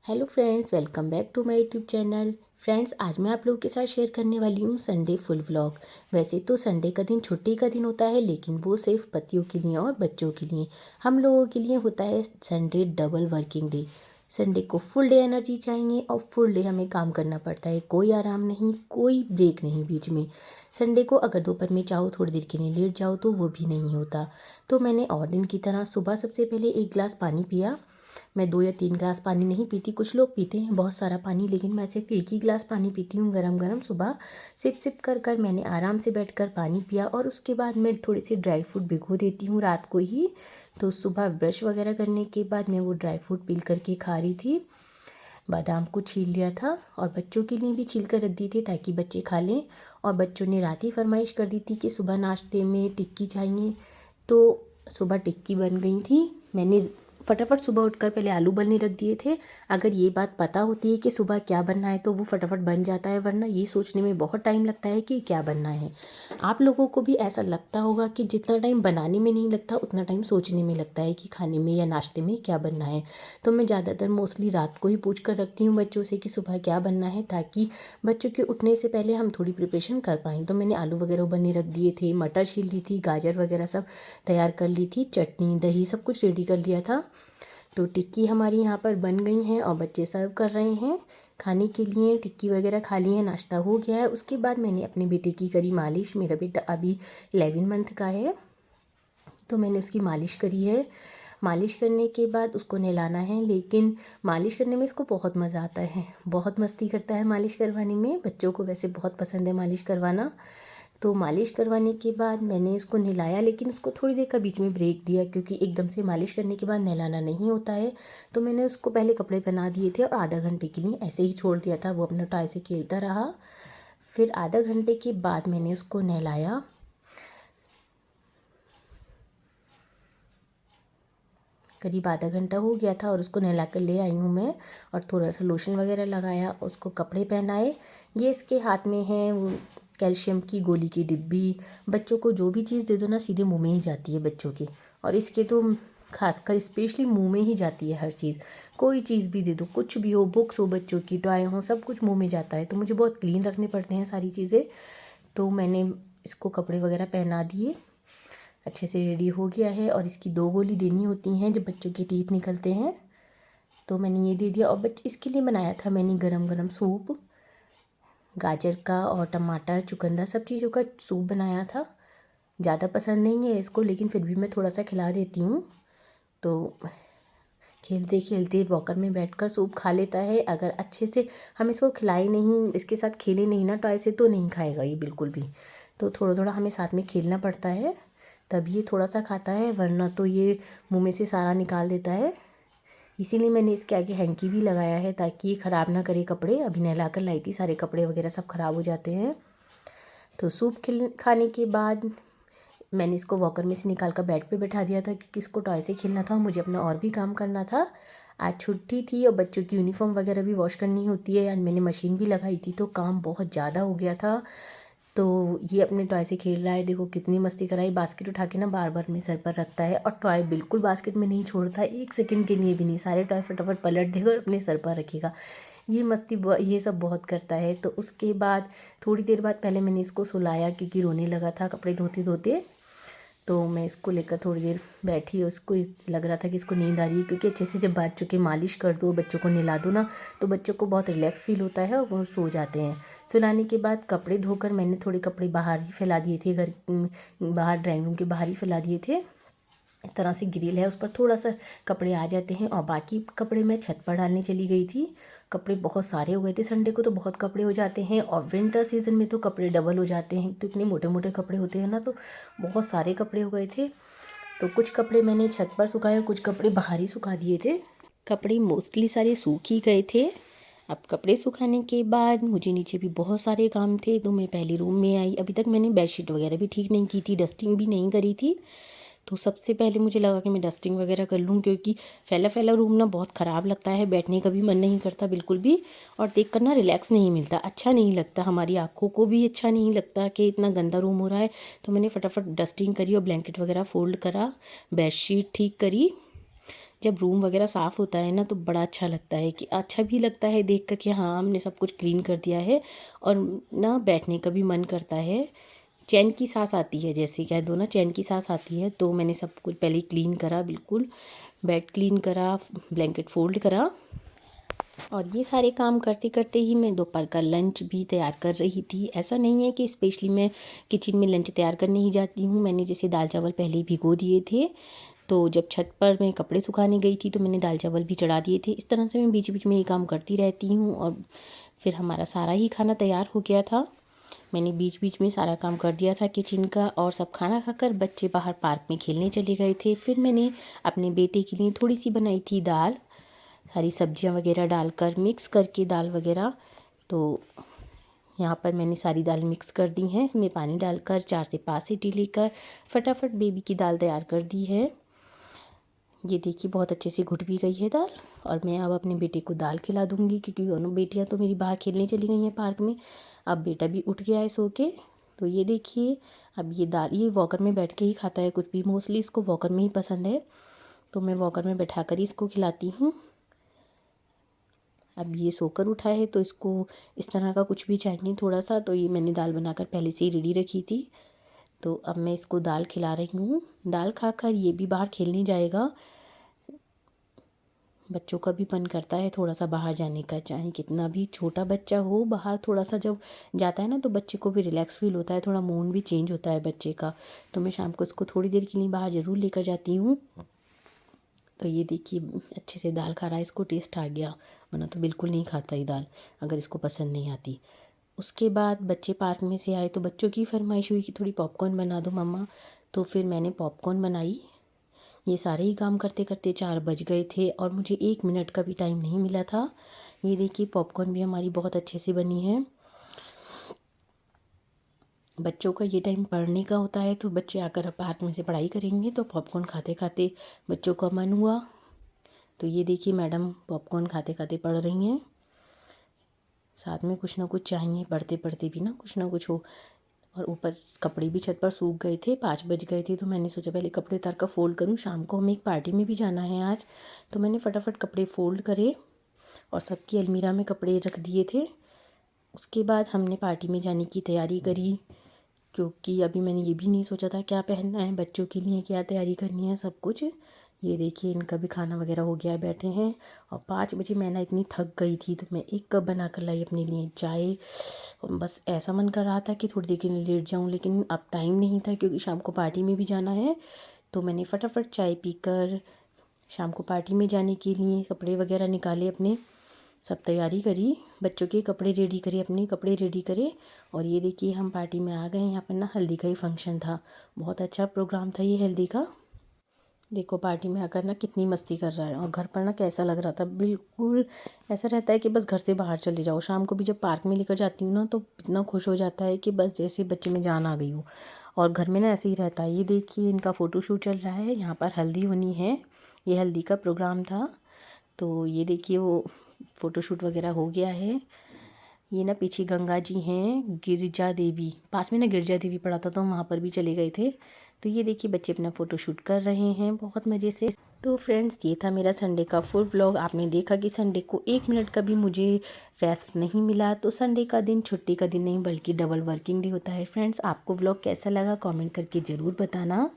Hello friends, welcome back to my YouTube channel. Friends, आज मैं आप लोगों के साथ शेयर करने वाली हूँ संडे फुल व्लॉग। वैसे तो संडे का दिन छुट्टी का दिन होता है, लेकिन वो सिर्फ पतियों के लिए और बच्चों के लिए। हम लोगों के लिए होता है Sunday double working day. Sunday को फुल डे एनर्जी चाहिए और फुल डे हमें काम करना पड़ता है। कोई आराम नहीं, कोई ब्रेक नहीं बीच में। संडे को अगर दोपहर में चाहो थोड़ी देर के लिए लेट जाओ तो वो भी नहीं होता। तो मैंने और दिन की तरह सुबह सबसे पहले एक गिलास पानी पिया। मैं 2 या 3 गिलास पानी नहीं पीती, कुछ लोग पीते हैं बहुत सारा पानी, लेकिन मैं सिर्फ एक ही गिलास पानी पीती हूँ गरम गरम सुबह। सिप सिप कर कर मैंने आराम से बैठकर पानी पिया और उसके बाद मैं थोड़ी सी ड्राई फ्रूट भिगो देती हूँ रात को ही। तो सुबह ब्रश वगैरह करने के बाद मैं वो ड्राई फ्रूट पील करके खा रही थी। बादाम को छील लिया था और बच्चों के लिए भी छील कर रख दी थी ताकि बच्चे खा लें। और बच्चों ने रात ही फरमाइश कर दी थी कि सुबह नाश्ते में टिक्की चाहिए, तो सुबह टिक्की बन गई थी। मैंने फटाफट सुबह उठकर पहले आलू उबलने रख दिए थे। अगर ये बात पता होती है कि सुबह क्या बनना है तो वो फटाफट बन जाता है, वरना ये सोचने में बहुत टाइम लगता है कि क्या बनना है। आप लोगों को भी ऐसा लगता होगा कि जितना टाइम बनाने में नहीं लगता उतना टाइम सोचने में लगता है कि खाने में या नाश्ते में क्या बनना है। तो मैं ज़्यादातर मोस्टली रात को ही पूछ कर रखती हूँ बच्चों से कि सुबह क्या बनना है, ताकि बच्चों के उठने से पहले हम थोड़ी प्रिपरेशन कर पाएँ। तो मैंने आलू वगैरह उबलने रख दिए थे, मटर छील ली थी, गाजर वगैरह सब तैयार कर ली थी, चटनी दही सब कुछ रेडी कर लिया था। तो टिक्की हमारी यहाँ पर बन गई हैं और बच्चे सर्व कर रहे हैं खाने के लिए। टिक्की वगैरह खा ली है, नाश्ता हो गया है। उसके बाद मैंने अपने बेटे की करी मालिश। मेरा बेटा अभी 11 मंथ का है, तो मैंने उसकी मालिश करी है। मालिश करने के बाद उसको नहलाना है, लेकिन मालिश करने में इसको बहुत मज़ा आता है, बहुत मस्ती करता है मालिश करवाने में। बच्चों को वैसे बहुत पसंद है मालिश करवाना। तो मालिश करवाने के बाद मैंने उसको नहलाया, लेकिन उसको थोड़ी देर का बीच में ब्रेक दिया क्योंकि एकदम से मालिश करने के बाद नहलाना नहीं होता है। तो मैंने उसको पहले कपड़े पहना दिए थे और आधा घंटे के लिए ऐसे ही छोड़ दिया था, वो अपने टॉय से खेलता रहा। फिर आधा घंटे के बाद मैंने उसको नहलाया। करीब आधा घंटा हो गया था और उसको नहला कर ले आई हूँ मैं। और थोड़ा सा लोशन वगैरह लगाया, उसको कपड़े पहनाए। ये इसके हाथ में है वो कैल्शियम की गोली की डिब्बी। बच्चों को जो भी चीज़ दे दो ना सीधे मुंह में ही जाती है बच्चों की, और इसके तो खासकर स्पेशली मुंह में ही जाती है हर चीज़। कोई चीज़ भी दे दो, कुछ भी हो, बुक्स हो बच्चों की, टॉय हो, सब कुछ मुंह में जाता है। तो मुझे बहुत क्लीन रखने पड़ते हैं सारी चीज़ें। तो मैंने इसको कपड़े वगैरह पहना दिए, अच्छे से रेडी हो गया है। और इसकी 2 गोली देनी होती हैं जब बच्चों के टीथ निकलते हैं, तो मैंने ये दे दिया। और बच्चे इसके लिए बनाया था मैंने गरम गरम सूप, गाजर का और टमाटर चुकंदर सब चीज़ों का सूप बनाया था। ज़्यादा पसंद नहीं है इसको, लेकिन फिर भी मैं थोड़ा सा खिला देती हूँ। तो खेलते खेलते वॉकर में बैठकर सूप खा लेता है। अगर अच्छे से हम इसको खिलाए नहीं, इसके साथ खेले नहीं ना टॉय से, तो नहीं खाएगा ये बिल्कुल भी। तो थोड़ा थोड़ा हमें साथ में खेलना पड़ता है, तब ये थोड़ा सा खाता है, वरना तो ये मुंह में से सारा निकाल देता है। इसीलिए मैंने इसके आगे हैंकी भी लगाया है ताकि ये ख़राब ना करे कपड़े। अभी नहला कर लाई थी, सारे कपड़े वगैरह सब ख़राब हो जाते हैं। तो सूप खाने के बाद मैंने इसको वॉकर में से निकाल कर बेड पे बैठा दिया था, क्योंकि इसको टॉय से खेलना था और मुझे अपना और भी काम करना था। आज छुट्टी थी और बच्चों की यूनिफॉर्म वगैरह भी वॉश करनी होती है। आज मैंने मशीन भी लगाई थी, तो काम बहुत ज़्यादा हो गया था। तो ये अपने टॉय से खेल रहा है, देखो कितनी मस्ती कराई। बास्केट उठा के ना बार बार अपने सर पर रखता है, और टॉय बिल्कुल बास्केट में नहीं छोड़ता है, 1 सेकंड के लिए भी नहीं। सारे टॉय फटाफट पलट देगा और अपने सर पर रखेगा। ये मस्ती ये सब बहुत करता है। तो उसके बाद थोड़ी देर बाद पहले मैंने इसको सुलाया, क्योंकि रोने लगा था कपड़े धोते धोते। तो मैं इसको लेकर थोड़ी देर बैठी, उसको लग रहा था कि इसको नींद आ रही है, क्योंकि अच्छे से जब बच्चों की मालिश कर दो, बच्चों को नहला दो ना, तो बच्चों को बहुत रिलैक्स फील होता है और वो सो जाते हैं। सुलाने के बाद कपड़े धोकर मैंने थोड़े कपड़े बाहर ही फैला दिए थे, घर बाहर ड्राइंग रूम के बाहर ही फैला दिए थे। इस तरह से ग्रिल है, उस पर थोड़ा सा कपड़े आ जाते हैं। और बाकी कपड़े मैं छत पर डालने चली गई थी। कपड़े बहुत सारे हो गए थे, संडे को तो बहुत कपड़े हो जाते हैं, और विंटर सीज़न में तो कपड़े डबल हो जाते हैं। तो इतने मोटे मोटे कपड़े होते हैं ना, तो बहुत सारे कपड़े हो गए थे। तो कुछ कपड़े मैंने छत पर सुखाए, कुछ कपड़े बाहर ही सुखा दिए थे। कपड़े मोस्टली सारे सूख ही गए थे। अब कपड़े सुखाने के बाद मुझे नीचे भी बहुत सारे काम थे, तो मैं पहले रूम में आई। अभी तक मैंने बेडशीट वगैरह भी ठीक नहीं की थी, डस्टिंग भी नहीं करी थी। तो सबसे पहले मुझे लगा कि मैं डस्टिंग वगैरह कर लूँ, क्योंकि फैला फैला रूम ना बहुत ख़राब लगता है, बैठने का भी मन नहीं करता बिल्कुल भी, और देख कर ना रिलैक्स नहीं मिलता, अच्छा नहीं लगता, हमारी आँखों को भी अच्छा नहीं लगता कि इतना गंदा रूम हो रहा है। तो मैंने फटाफट डस्टिंग करी और ब्लैंकेट वगैरह फोल्ड करा, बेडशीट ठीक करी। जब रूम वगैरह साफ़ होता है ना तो बड़ा अच्छा लगता है, कि अच्छा भी लगता है देख कर कि हाँ हमने सब कुछ क्लीन कर दिया है, और ना बैठने का भी मन करता है, चैन की सांस आती है, जैसे कह दो ना चैन की सांस आती है। तो मैंने सब कुछ पहले क्लीन करा, बिल्कुल बेड क्लीन करा, ब्लैंकेट फोल्ड करा, और ये सारे काम करते करते ही मैं दोपहर का लंच भी तैयार कर रही थी। ऐसा नहीं है कि स्पेशली मैं किचन में लंच तैयार करने ही जाती हूँ, मैंने जैसे दाल चावल पहले ही भिगो दिए थे, तो जब छत पर मैं कपड़े सुखाने गई थी तो मैंने दाल चावल भी चढ़ा दिए थे। इस तरह से मैं बीच बीच में ये काम करती रहती हूँ, और फिर हमारा सारा ही खाना तैयार हो गया था। मैंने बीच बीच में सारा काम कर दिया था किचन का, और सब खाना खाकर बच्चे बाहर पार्क में खेलने चले गए थे। फिर मैंने अपने बेटे के लिए थोड़ी सी बनाई थी दाल, सारी सब्जियां वगैरह डालकर मिक्स करके दाल वगैरह। तो यहाँ पर मैंने सारी दाल मिक्स कर दी हैं, इसमें पानी डालकर 4 से 5 सीटी लेकर फटाफट बेबी की दाल तैयार कर दी है। ये देखिए बहुत अच्छे से घुट भी गई है दाल, और मैं अब अपने बेटे को दाल खिला दूँगी, क्योंकि दोनों बेटियाँ तो मेरी बाहर खेलने चली गई हैं पार्क में। अब बेटा भी उठ गया है सो के। तो ये देखिए अब ये दाल, ये वॉकर में बैठ के ही खाता है कुछ भी, मोस्टली इसको वॉकर में ही पसंद है, तो मैं वॉकर में बैठा कर ही इसको खिलाती हूँ। अब ये सोकर उठा है तो इसको इस तरह का कुछ भी चाहिए थोड़ा सा, तो ये मैंने दाल बनाकर पहले से ही रेडी रखी थी। तो अब मैं इसको दाल खिला रही हूँ। दाल खाकर ये भी बाहर खेलने जाएगा। बच्चों का भी मन करता है थोड़ा सा बाहर जाने का, चाहे कितना भी छोटा बच्चा हो, बाहर थोड़ा सा जब जाता है ना तो बच्चे को भी रिलैक्स फील होता है, थोड़ा मूड भी चेंज होता है बच्चे का। तो मैं शाम को इसको थोड़ी देर के लिए बाहर ज़रूर लेकर जाती हूँ। तो ये देखिए अच्छे से दाल खा रहा है, इसको टेस्ट आ गया, वरना तो बिल्कुल नहीं खाता ये दाल अगर इसको पसंद नहीं आती। उसके बाद बच्चे पार्क में से आए तो बच्चों की फरमाइश हुई कि थोड़ी पॉपकॉर्न बना दो मम्मा, तो फिर मैंने पॉपकॉर्न बनाई। ये सारे ही काम करते करते 4 बज गए थे, और मुझे 1 मिनट का भी टाइम नहीं मिला था। ये देखिए पॉपकॉर्न भी हमारी बहुत अच्छे से बनी है। बच्चों का ये टाइम पढ़ने का होता है, तो बच्चे आकर पार्क में से पढ़ाई करेंगे, तो पॉपकॉर्न खाते खाते बच्चों का मन हुआ। तो ये देखिए मैडम पॉपकॉर्न खाते खाते पढ़ रही हैं, साथ में कुछ ना कुछ चाहिए, पढ़ते पढ़ते भी ना कुछ ना कुछ हो। और ऊपर कपड़े भी छत पर सूख गए थे, 5 बज गए थे, तो मैंने सोचा पहले कपड़े उतार कर फ़ोल्ड करूँ, शाम को हमें एक पार्टी में भी जाना है आज। तो मैंने फटाफट कपड़े फ़ोल्ड करे और सबकी अलमीरा में कपड़े रख दिए थे। उसके बाद हमने पार्टी में जाने की तैयारी करी, क्योंकि अभी मैंने ये भी नहीं सोचा था क्या पहनना है, बच्चों के लिए क्या तैयारी करनी है, सब कुछ। ये देखिए इनका भी खाना वगैरह हो गया है, बैठे हैं। और 5 बजे मैं ना इतनी थक गई थी, तो मैं 1 कप बना कर लाई अपने लिए चाय। बस ऐसा मन कर रहा था कि थोड़ी देर के लिए लेट जाऊं, लेकिन अब टाइम नहीं था क्योंकि शाम को पार्टी में भी जाना है। तो मैंने फटाफट चाय पीकर शाम को पार्टी में जाने के लिए कपड़े वगैरह निकाले अपने, सब तैयारी करी, बच्चों के कपड़े रेडी करे, अपने कपड़े रेडी करे। और ये देखिए हम पार्टी में आ गए। यहाँ पर ना हल्दी का ही फंक्शन था, बहुत अच्छा प्रोग्राम था ये हल्दी का। देखो पार्टी में आकर ना कितनी मस्ती कर रहा है, और घर पर ना कैसा लग रहा था, बिल्कुल ऐसा रहता है कि बस घर से बाहर चले जाओ। शाम को भी जब पार्क में लेकर जाती हूँ ना तो इतना खुश हो जाता है कि बस जैसे बच्चे में जान आ गई हो। और घर में ना ऐसे ही रहता है। ये देखिए इनका फ़ोटोशूट चल रहा है, यहाँ पर हल्दी होनी है, ये हल्दी का प्रोग्राम था। तो ये देखिए वो फ़ोटोशूट वगैरह हो गया है। ये ना पीछे गंगा जी हैं, गिरिजा देवी, पास में ना गिरिजा देवी पड़ा था, तो हम वहाँ पर भी चले गए थे। तो ये देखिए बच्चे अपना फ़ोटोशूट कर रहे हैं बहुत मज़े से। तो फ्रेंड्स ये था मेरा संडे का फुल व्लॉग। आपने देखा कि संडे को 1 मिनट का भी मुझे रेस्ट नहीं मिला। तो संडे का दिन छुट्टी का दिन नहीं बल्कि डबल वर्किंग डे होता है। फ्रेंड्स आपको व्लॉग कैसा लगा कमेंट करके ज़रूर बताना।